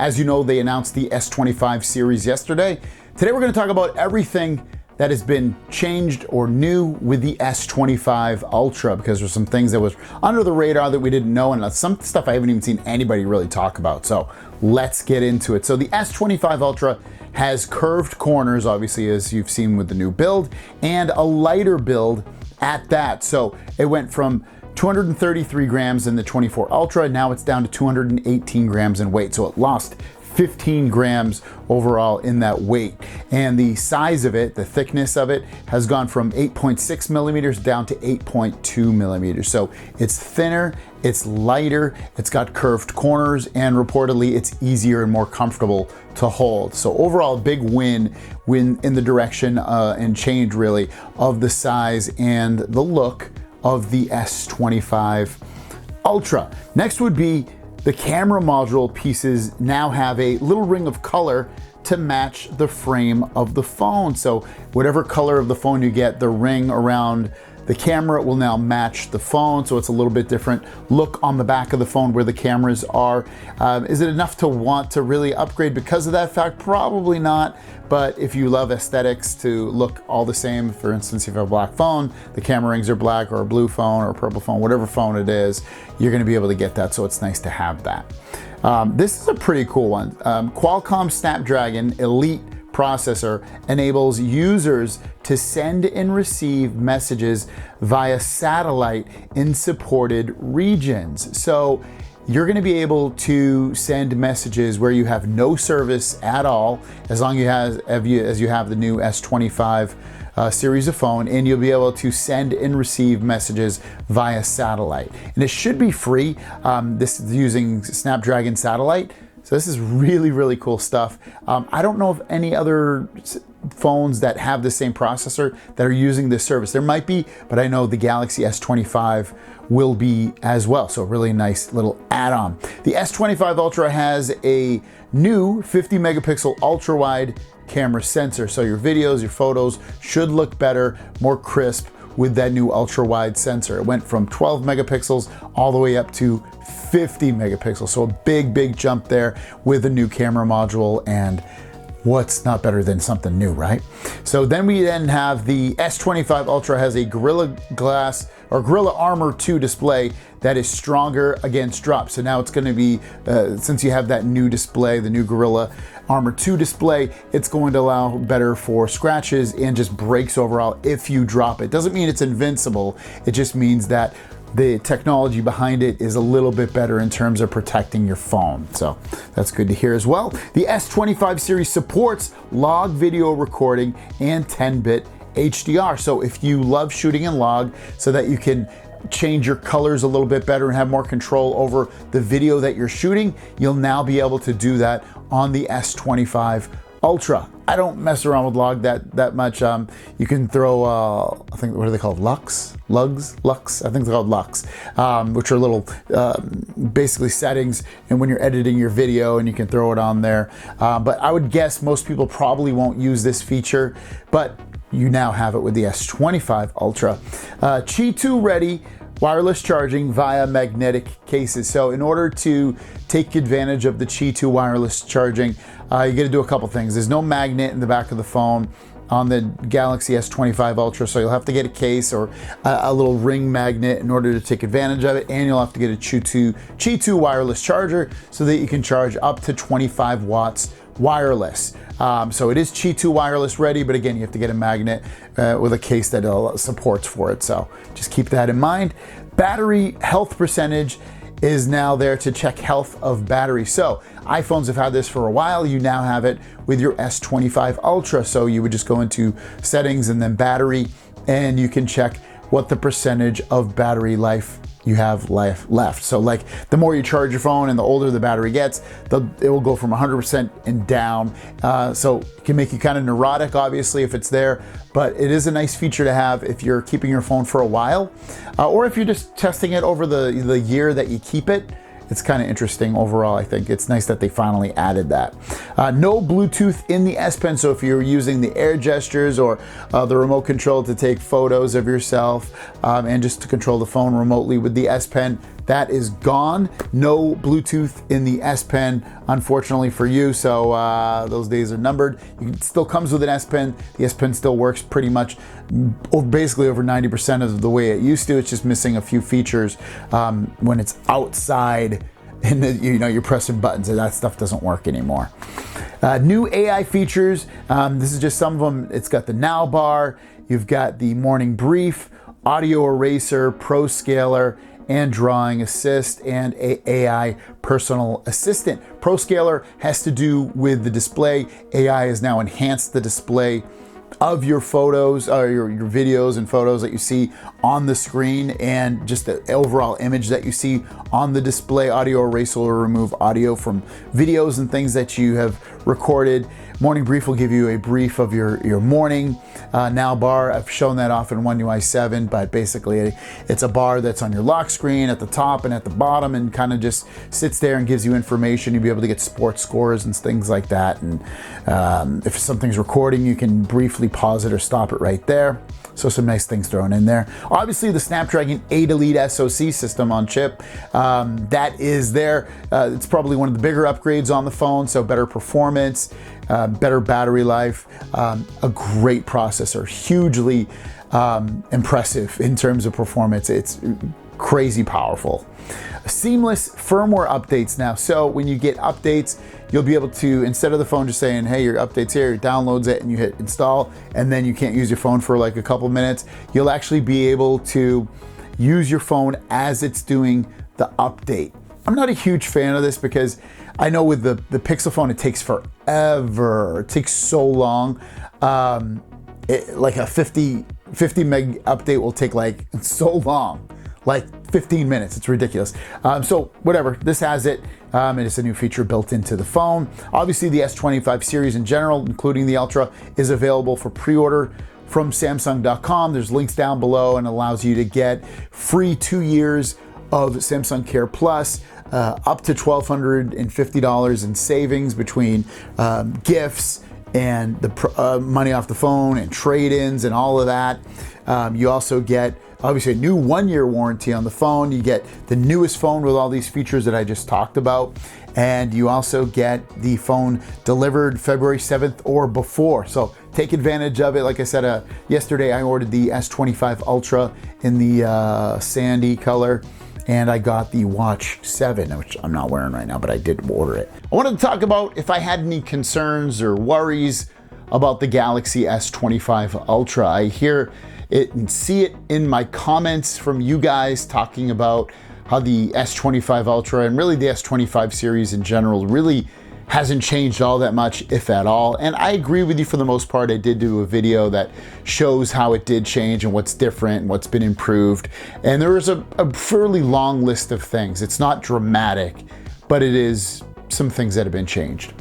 As you know, they announced the S25 series yesterday. Today we're going to talk about everything that has been changed or new with the S25 Ultra, because there's some things that was under the radar that we didn't know, and some stuff I haven't even seen anybody really talk about. So let's get into it. So the S25 Ultra has curved corners, obviously, as you've seen with the new build, and a lighter build at that. So it went from 233 grams in the 24 Ultra, now it's down to 218 grams in weight. So it lost 15 grams overall in that weight. And the size of it, the thickness of it, has gone from 8.6 millimeters down to 8.2 millimeters. So it's thinner, it's lighter, it's got curved corners, and reportedly it's easier and more comfortable to hold. So overall, a big win in the direction and change really of the size and the look of the S25 Ultra. Next would be the camera module pieces now have a little ring of color to match the frame of the phone. So whatever color of the phone you get, the ring around the camera will now match the phone, so it's a little bit different look on the back of the phone where the cameras are. Is it enough to want to really upgrade because of that fact? Probably not, but if you love aesthetics to look all the same, for instance, if you have a black phone, the camera rings are black, or a blue phone or a purple phone, whatever phone it is, you're gonna be able to get that, so it's nice to have that. This is a pretty cool one. Qualcomm Snapdragon Elite processor enables users to send and receive messages via satellite in supported regions. So you're going to be able to send messages where you have no service at all, as long as you have the new S25 series of phone, and you'll be able to send and receive messages via satellite. And it should be free. This is using Snapdragon satellite. So this is really, really cool stuff. I don't know of any other phones that have the same processor that are using this service. There might be, but I know the Galaxy S25 will be as well. So really nice little add-on. The S25 Ultra has a new 50 megapixel ultra wide camera sensor. So your videos, your photos should look better, more crisp with that new ultra wide sensor. It went from 12 megapixels all the way up to 50 megapixels. So a big, big jump there with a new camera module, and what's not better than something new, right? So then we have the S25 Ultra has a Gorilla Glass or Gorilla Armor 2 display that is stronger against drop. So now it's going to be, since you have that new display, the new Gorilla Armor 2 display, it's going to allow better for scratches and just breaks overall if you drop it. Doesn't mean it's invincible. It just means that the technology behind it is a little bit better in terms of protecting your phone. So that's good to hear as well. The S25 series supports log video recording and 10-bit HDR. So if you love shooting in log so that you can change your colors a little bit better and have more control over the video that you're shooting, you'll now be able to do that on the S25 Ultra. I don't mess around with log that much. You can throw, I think, what are they called? Lux? I think they're called Lux, which are little, basically settings, and when you're editing your video, and you can throw it on there. But I would guess most people probably won't use this feature, but you now have it with the S25 Ultra. Qi 2 ready wireless charging via magnetic cases. So in order to take advantage of the Qi 2 wireless charging, you got to do a couple things. There's no magnet in the back of the phone on the Galaxy S25 Ultra, so you'll have to get a case or a little ring magnet in order to take advantage of it, and you'll have to get a Qi 2 wireless charger so that you can charge up to 25 watts wireless. So it is Qi 2 wireless ready, but again, you have to get a magnet with a case that supports for it. So just keep that in mind. Battery health percentage is now there to check health of battery. So iPhones have had this for a while. You now have it with your S25 Ultra. So you would just go into settings and then battery, and you can check what the percentage of battery life you have left. So like the more you charge your phone and the older the battery gets, it will go from 100% and down. So it can make you kind of neurotic, obviously, if it's there, but it is a nice feature to have if you're keeping your phone for a while, or if you're just testing it over the year that you keep it. It's kind of interesting overall. I think it's nice that they finally added that. No Bluetooth in the S Pen, so if you're using the air gestures or the remote control to take photos of yourself and just to control the phone remotely with the S Pen, that is gone. No Bluetooth in the S Pen, unfortunately for you, so those days are numbered. It still comes with an S Pen. The S Pen still works pretty much, basically over 90% of the way it used to. It's just missing a few features when it's outside and you're pressing buttons, and that stuff doesn't work anymore. New AI features, this is just some of them. It's got the Now bar, you've got the morning brief, audio eraser, pro scaler, and drawing assist, and AI personal assistant. Pro scaler has to do with the display. AI has now enhanced the display of your photos, your videos and photos that you see on the screen, and just the overall image that you see on the display. Audio eraser will remove audio from videos and things that you have recorded. Morning brief will give you a brief of your morning. Now bar, I've shown that off in One UI 7, but basically it's a bar that's on your lock screen at the top and at the bottom, and kind of just sits there and gives you information. You'll be able to get sports scores and things like that. And if something's recording, you can briefly pause it or stop it right there. So some nice things thrown in there. Obviously the Snapdragon 8 Elite SoC system on chip, that is there. It's probably one of the bigger upgrades on the phone, so better performance, better battery life, a great processor, hugely impressive in terms of performance. It's crazy powerful. Seamless firmware updates now. So when you get updates, you'll be able to, instead of the phone just saying, hey, your update's here, it downloads it and you hit install, and then you can't use your phone for like a couple minutes, you'll actually be able to use your phone as it's doing the update. I'm not a huge fan of this because I know with the Pixel phone, it takes forever. It takes so long. Like a 50 meg update will take like so long, like 15 minutes. It's ridiculous. So whatever, this has it. And it's a new feature built into the phone. Obviously the S25 series in general, including the Ultra, is available for pre-order from Samsung.com. There's links down below, and allows you to get free 2 years of Samsung Care Plus, up to $1,250 in savings between gifts and the money off the phone and trade-ins and all of that. You also get obviously a new 1-year warranty on the phone. You get the newest phone with all these features that I just talked about. And you also get the phone delivered February 7th or before. So take advantage of it. Like I said, yesterday I ordered the S25 Ultra in the sandy color, and I got the Watch 7, which I'm not wearing right now, but I did order it. I wanted to talk about if I had any concerns or worries about the Galaxy S25 Ultra. I hear it and see it in my comments from you guys talking about how the S25 Ultra and really the S25 series in general really hasn't changed all that much, if at all. And I agree with you for the most part. I did do a video that shows how it did change and what's different and what's been improved. And there is a fairly long list of things. It's not dramatic, but it is some things that have been changed.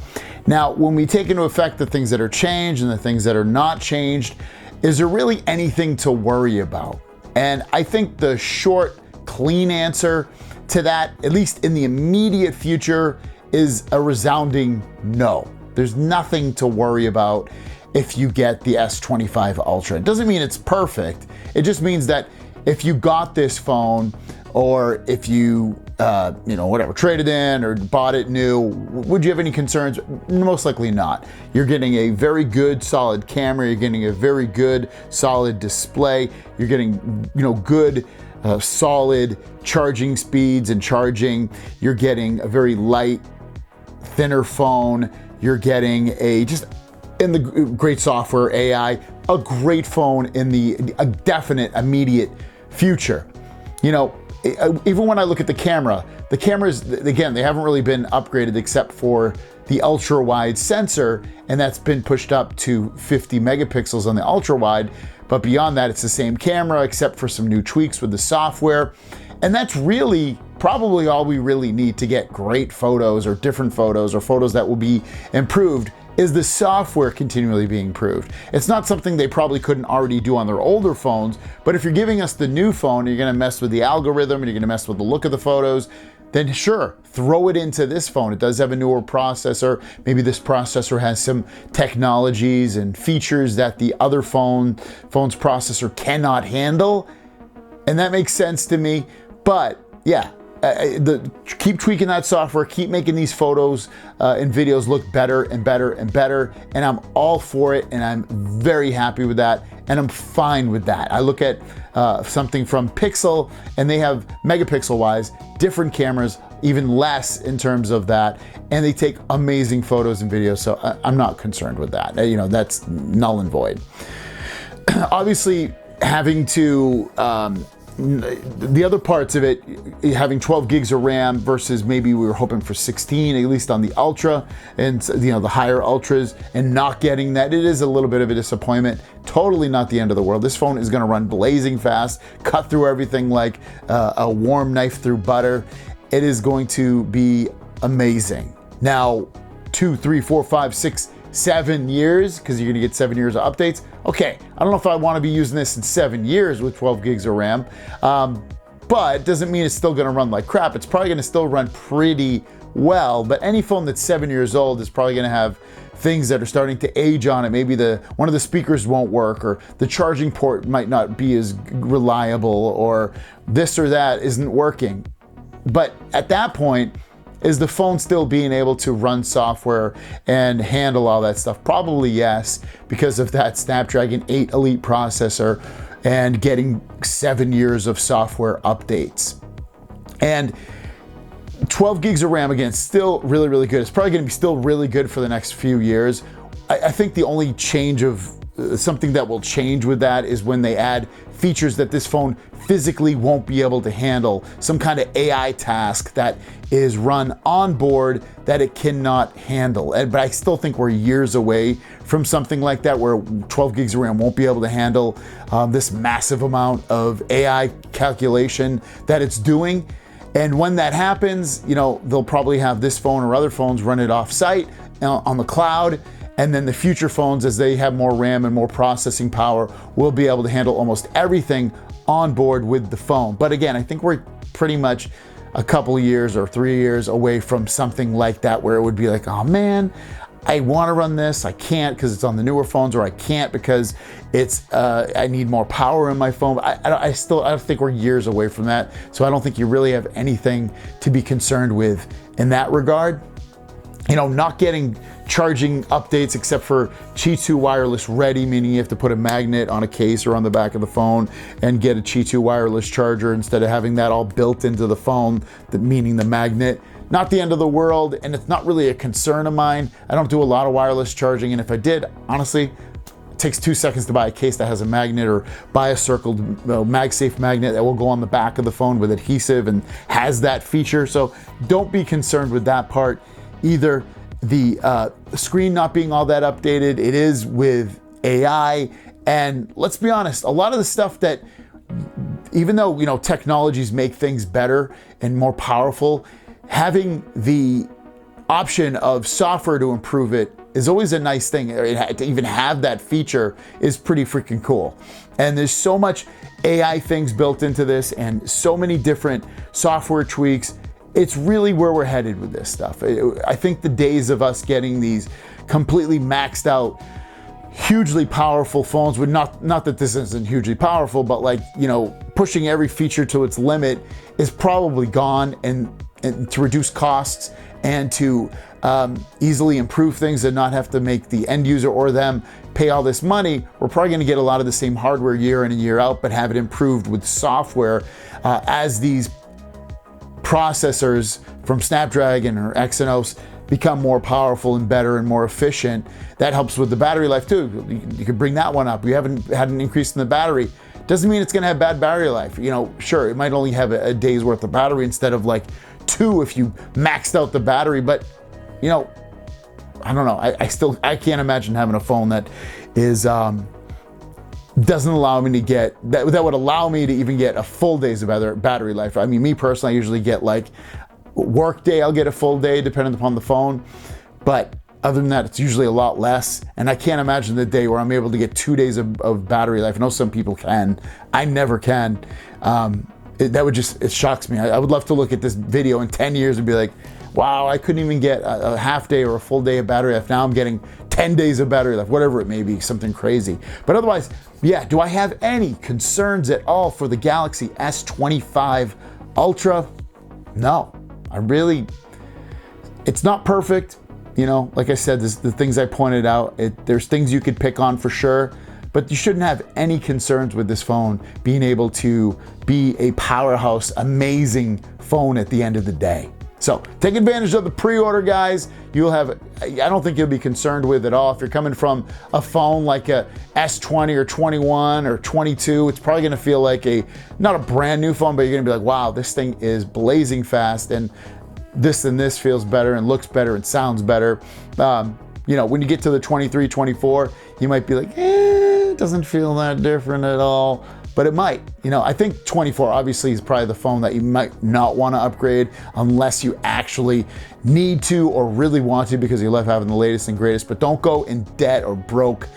Now, when we take into effect the things that are changed and the things that are not changed, is there really anything to worry about? And I think the short, clean answer to that, at least in the immediate future, is a resounding no. There's nothing to worry about if you get the S25 Ultra. It doesn't mean it's perfect. It just means that if you got this phone, or if you, whatever, traded in or bought it new, would you have any concerns? Most likely not. You're getting a very good, solid camera. You're getting a very good, solid display. You're getting, good, solid charging speeds and charging. You're getting a very light, thinner phone. You're getting in the great software, AI, a great phone in a definite, immediate future. Even when I look at the cameras, again, they haven't really been upgraded except for the ultra wide sensor, and that's been pushed up to 50 megapixels on the ultra wide. But beyond that, it's the same camera except for some new tweaks with the software. And that's really probably all we really need to get great photos or different photos or photos that will be improved, is the software continually being improved. It's not something they probably couldn't already do on their older phones, but if you're giving us the new phone, you're gonna mess with the algorithm and you're gonna mess with the look of the photos, then sure, throw it into this phone. It does have a newer processor. Maybe this processor has some technologies and features that the other phone's processor cannot handle, and that makes sense to me. But yeah, keep tweaking that software, keep making these photos and videos look better and better and better, and I'm all for it, and I'm very happy with that, and I'm fine with that. I look at something from Pixel, and they have megapixel-wise different cameras, even less in terms of that, and they take amazing photos and videos, so I'm not concerned with that. You know, that's null and void. Obviously, having to the other parts of it, having 12 gigs of RAM versus maybe we were hoping for 16, at least on the Ultra, and you know, the higher Ultras, and not getting that, it is a little bit of a disappointment. Totally not the end of the world. This phone is going to run blazing fast, cut through everything like a warm knife through butter. It is going to be amazing. Now, 2, 3, 4, 5, 6, 7 years, because you're gonna get 7 years of updates. Okay, I don't know if I wanna be using this in 7 years with 12 gigs of RAM, but it doesn't mean it's still gonna run like crap. It's probably gonna still run pretty well, but any phone that's 7 years old is probably gonna have things that are starting to age on it. Maybe one of the speakers won't work, or the charging port might not be as reliable, or this or that isn't working. But at that point, is the phone still being able to run software and handle all that stuff? Probably yes, because of that Snapdragon 8 Elite processor and getting 7 years of software updates. And 12 gigs of RAM, again, still really, really good. It's probably gonna be still really good for the next few years. I think the only change of something that will change with that is when they add features that this phone physically won't be able to handle, some kind of AI task that is run on board that it cannot handle. But I still think we're years away from something like that, where 12 gigs of RAM won't be able to handle this massive amount of AI calculation that it's doing. And when that happens, you know, they'll probably have this phone or other phones run it off site on the cloud. And then the future phones, as they have more RAM and more processing power, will be able to handle almost everything on board with the phone. But again, I think we're pretty much a couple of years or 3 years away from something like that, where it would be like, oh man, I want to run this, I can't because it's on the newer phones, or I can't because it's I need more power in my phone. I don't think we're years away from that. So I don't think you really have anything to be concerned with in that regard. You know, not getting charging updates except for Qi 2 wireless ready, meaning you have to put a magnet on a case or on the back of the phone and get a Qi 2 wireless charger instead of having that all built into the phone, meaning the magnet. Not the end of the world, and it's not really a concern of mine. I don't do a lot of wireless charging, and if I did, honestly, it takes 2 seconds to buy a case that has a magnet, or buy a circled MagSafe magnet that will go on the back of the phone with adhesive and has that feature. So don't be concerned with that part either. The screen not being all that updated, it is with AI, and let's be honest, a lot of the stuff that, even though, you know, technologies make things better and more powerful, having the option of software to improve it is always a nice thing. To even have that feature is pretty freaking cool. And there's so much AI things built into this, and so many different software tweaks. It's really where we're headed with this stuff. I think the days of us getting these completely maxed out, hugely powerful phones would not that this isn't hugely powerful, but like, you know, pushing every feature to its limit is probably gone, and to reduce costs and to easily improve things and not have to make the end user or them pay all this money, we're probably going to get a lot of the same hardware year in and year out, but have it improved with software as these processors from Snapdragon or Exynos become more powerful and better and more efficient. That helps with the battery life too. You could bring that one up. We haven't had an increase in the battery. Doesn't mean it's going to have bad battery life. You know, sure, it might only have a day's worth of battery instead of like 2 if you maxed out the battery, but you know, I don't know. I can't imagine having a phone that is doesn't allow me to get that would allow me to even get a full day's of battery life. I mean, me personally, I usually get like work day, I'll get a full day depending upon the phone, but other than that, it's usually a lot less. And I can't imagine the day where I'm able to get 2 days of battery life. I know some people can. I never can. It shocks me. I would love to look at this video in 10 years and be like, wow, I couldn't even get a half day or a full day of battery life. Now I'm getting 10 days of battery life, whatever it may be, something crazy. But otherwise, yeah, do I have any concerns at all for the Galaxy S25 Ultra? no, it's not perfect. You know, like I said, the things I pointed out, there's things you could pick on for sure, but you shouldn't have any concerns with this phone being able to be a powerhouse, amazing phone at the end of the day. So take advantage of the pre-order, guys. I don't think you'll be concerned with it all. If you're coming from a phone like a S20 or 21 or 22, it's probably gonna feel like not a brand new phone, but you're gonna be like, wow, this thing is blazing fast, and this feels better and looks better and sounds better. You know, when you get to the 23, 24, you might be like, it doesn't feel that different at all. But it might. You know, I think 24 obviously is probably the phone that you might not want to upgrade unless you actually need to or really want to, because you love having the latest and greatest. But don't go in debt or broke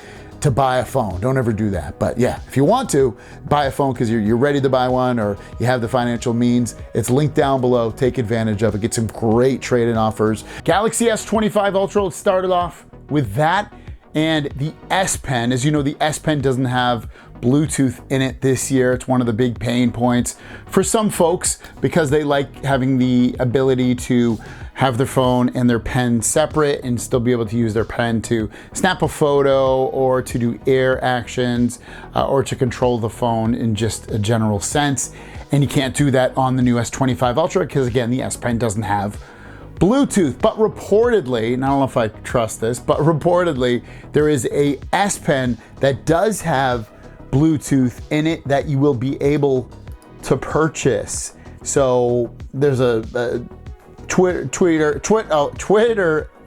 to buy a phone. Don't ever do that. But yeah, if you want to buy a phone because you're ready to buy one or you have the financial means, it's linked down below. Take advantage of it. Get some great trade-in offers. Galaxy S25 Ultra, let's start it off with that. And the S Pen, as you know, the S Pen doesn't have Bluetooth in it this year. It's one of the big pain points for some folks because they like having the ability to have their phone and their pen separate and still be able to use their pen to snap a photo or to do air actions or to control the phone in just a general sense. And you can't do that on the new S25 Ultra because, again, the S Pen doesn't have Bluetooth. But reportedly, and I don't know if I trust this, but reportedly there is a S Pen that does have Bluetooth in it that you will be able to purchase. So there's a Twitter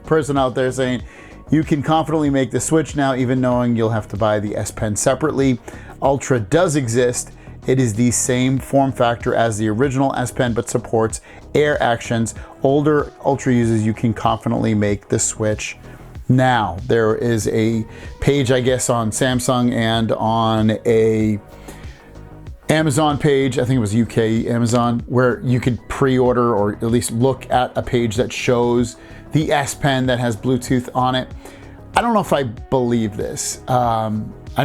person out there saying you can confidently make the switch now, even knowing you'll have to buy the S Pen separately. Ultra does exist. It is the same form factor as the original S Pen, but supports air actions. Older Ultra users, you can confidently make the switch now. There is a page, I guess, on Samsung and on a Amazon page, I think it was UK Amazon, where you could pre-order or at least look at a page that shows the S Pen that has Bluetooth on it. I don't know if I believe this. I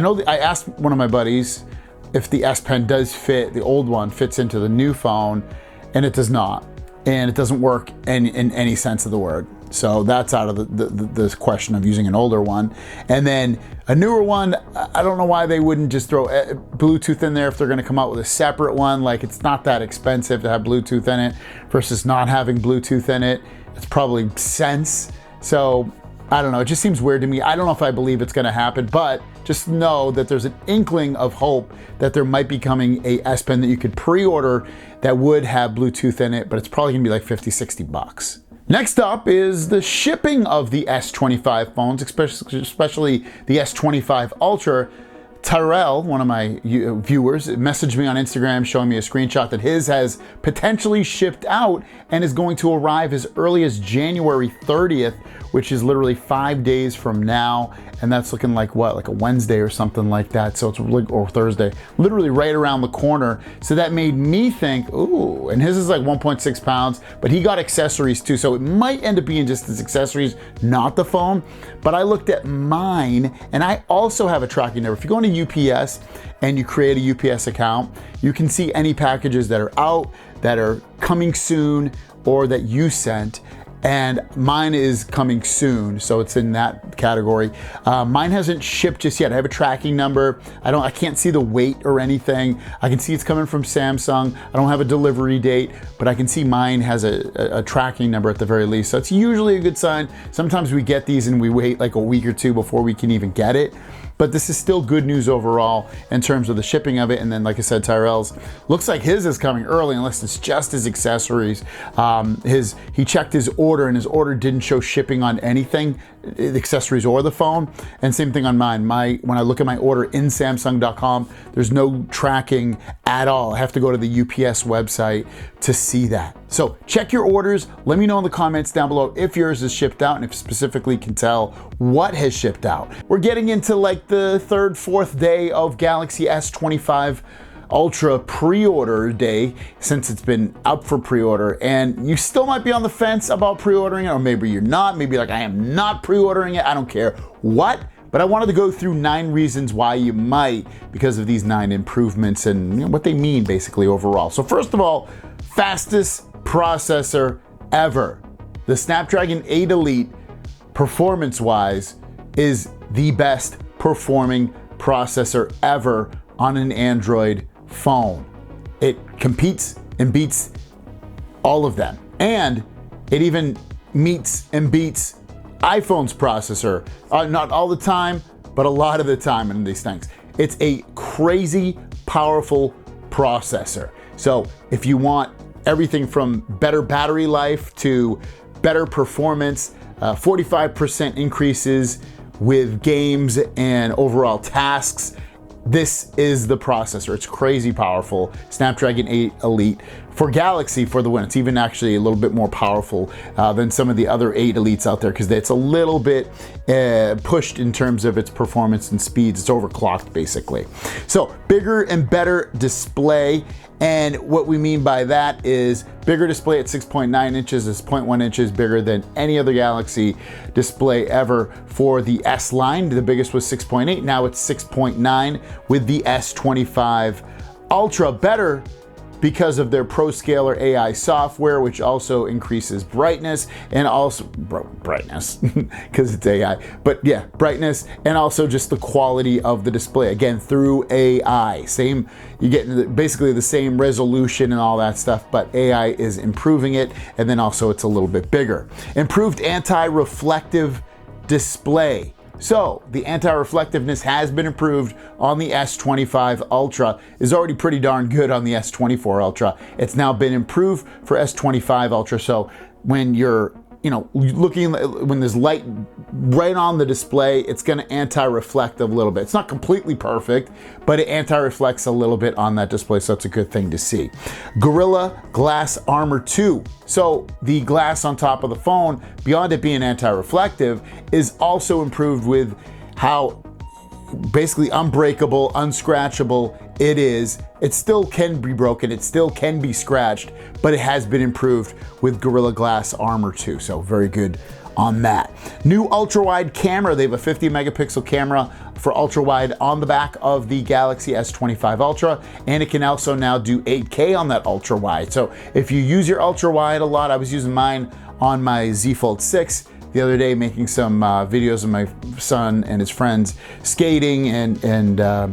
know I asked one of my buddies if the S Pen does fit, the old one fits into the new phone, and it does not. And it doesn't work in any sense of the word. So that's out of the question of using an older one. And then a newer one, I don't know why they wouldn't just throw Bluetooth in there if they're gonna come out with a separate one. Like, it's not that expensive to have Bluetooth in it versus not having Bluetooth in it. It's probably sense. So I don't know, it just seems weird to me. I don't know if I believe it's gonna happen, but just know that there's an inkling of hope that there might be coming a S Pen that you could pre-order that would have Bluetooth in it, but it's probably gonna be like 50, 60 bucks. Next up is the shipping of the S25 phones, especially the S25 Ultra. Tyrell, one of my viewers, messaged me on Instagram showing me a screenshot that his has potentially shipped out and is going to arrive as early as January 30th, which is literally 5 days from now. And that's looking like what, like a Wednesday or something like that. So it's really, or Thursday, literally right around the corner. So that made me think, ooh, and his is like 1.6 pounds, but he got accessories too. So it might end up being just his accessories, not the phone. But I looked at mine and I also have a tracking number. If you go into UPS and you create a UPS account, you can see any packages that are out, that are coming soon, or that you sent. And mine is coming soon, so it's in that category. Mine hasn't shipped just yet. I have a tracking number. I can't see the weight or anything. I can see it's coming from Samsung. I don't have a delivery date, but I can see mine has a tracking number at the very least. So it's usually a good sign. Sometimes we get these and we wait like a week or two before we can even get it. But this is still good news overall in terms of the shipping of it. And then, like I said, Tyrell's looks like his is coming early, unless it's just his accessories. He checked his order and his order didn't show shipping on anything, the accessories or the phone. And same thing on mine. When I look at my order in Samsung.com, there's no tracking at all. I have to go to the UPS website to see that. So check your orders. Let me know in the comments down below if yours is shipped out and if specifically can tell what has shipped out. We're getting into like the third, fourth day of Galaxy S25 Ultra pre-order day since it's been up for pre-order, and you still might be on the fence about pre-ordering it, or maybe you're not. Maybe like, I am not pre-ordering it. I don't care what. But I wanted to go through 9 reasons why you might, because of these 9 improvements and what they mean basically overall. So first of all, fastest processor ever. The Snapdragon 8 Elite, performance-wise, is the best performing processor ever on an Android phone. It competes and beats all of them. And it even meets and beats iPhone's processor. Not all the time, but a lot of the time in these things. It's a crazy powerful processor. So if you want everything from better battery life to better performance, 45% increases with games and overall tasks, this is the processor. It's crazy powerful. Snapdragon 8 Elite for Galaxy for the win. It's even actually a little bit more powerful than some of the other 8 Elites out there because it's a little bit pushed in terms of its performance and speeds. It's overclocked basically. So bigger and better display. And what we mean by that is bigger display at 6.9 inches is 0.1 inches bigger than any other Galaxy display ever for the S line. The biggest was 6.8, now it's 6.9 with the S25 Ultra. Better because of their ProScaler AI software, which also increases brightness and also brightness because it's AI, but yeah, brightness and also just the quality of the display. Again, through AI, same, you get basically the same resolution and all that stuff, but AI is improving it. And then also it's a little bit bigger. Improved anti-reflective display. So the anti-reflectiveness has been improved on the S25 Ultra. Is already pretty darn good on the S24 Ultra. It's now been improved for S25 Ultra. So when you're, looking, when there's light right on the display, it's going to anti-reflect a little bit. It's not completely perfect, but it anti-reflects a little bit on that display, so it's a good thing to see. Gorilla Glass Armor 2. So the glass on top of the phone, beyond it being anti-reflective, is also improved with how basically unbreakable, unscratchable it is. It still can be broken, it still can be scratched, but it has been improved with Gorilla Glass Armor 2, so very good on that. New ultra-wide camera. They have a 50 megapixel camera for ultra-wide on the back of the Galaxy S25 Ultra, and it can also now do 8K on that ultra-wide. So if you use your ultra-wide a lot, I was using mine on my Z Fold 6 the other day, making some videos of my son and his friends skating and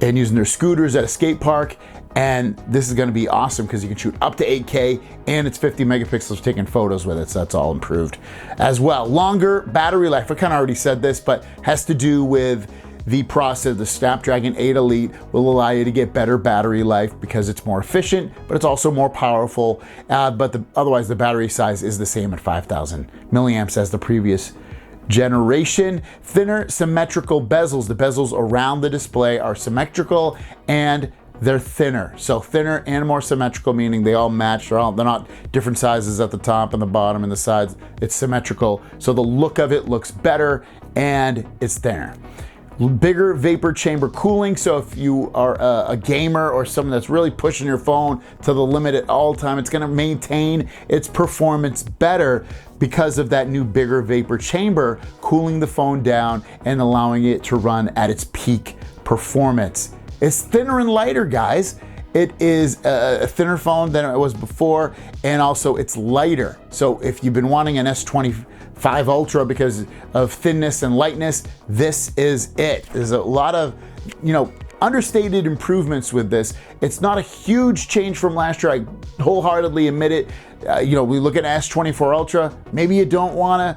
using their scooters at a skate park. And this is going to be awesome because you can shoot up to 8K and it's 50 megapixels taking photos with it. So that's all improved as well. Longer battery life. I kind of already said this, but has to do with the processor. The Snapdragon 8 Elite will allow you to get better battery life because it's more efficient, but it's also more powerful. But otherwise the battery size is the same at 5,000 milliamps as the previous generation. Thinner symmetrical bezels. The bezels around the display are symmetrical and they're thinner. So thinner and more symmetrical, meaning they all match. They're not different sizes at the top and the bottom and the sides. It's symmetrical. So the look of it looks better and it's thinner. Bigger vapor chamber cooling. So if you are a gamer or someone that's really pushing your phone to the limit at all time, it's going to maintain its performance better because of that new bigger vapor chamber cooling the phone down and allowing it to run at its peak performance. It's thinner and lighter, guys. It is a thinner phone than it was before, and also it's lighter. So if you've been wanting an S25 Ultra because of thinness and lightness, this is it. There's a lot of, understated improvements with this. It's not a huge change from last year. I wholeheartedly admit it. We look at S24 Ultra. Maybe you don't want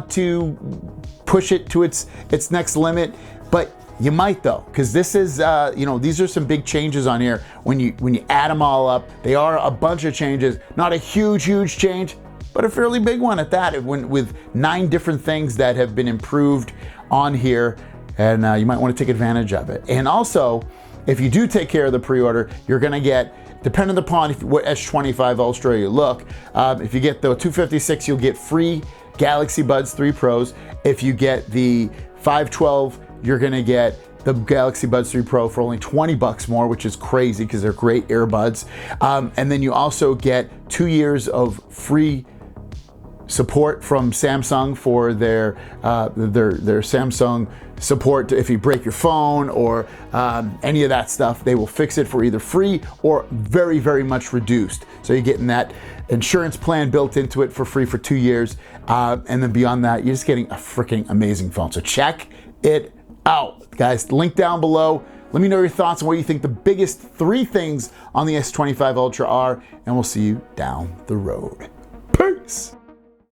to push it to its next limit, but you might though, because this is, these are some big changes on here. When you add them all up, they are a bunch of changes. Not a huge change, but a fairly big one at that. With 9 different things that have been improved on here, and you might want to take advantage of it. And also, if you do take care of the pre-order, you're going to get, depending upon what S25 Ultra you look, if you get the 256, you'll get free Galaxy Buds 3 Pros. If you get the 512, you're gonna get the Galaxy Buds 3 Pro for only $20 more, which is crazy because they're great earbuds. And then you also get 2 years of free support from Samsung for their Samsung support if you break your phone or any of that stuff. They will fix it for either free or very, very much reduced. So you're getting that insurance plan built into it for free for 2 years. And then beyond that, you're just getting a freaking amazing phone. So check it out, guys. Link down below. Let me know your thoughts on what you think the biggest 3 things on the S25 Ultra are, and we'll see you down the road. Peace.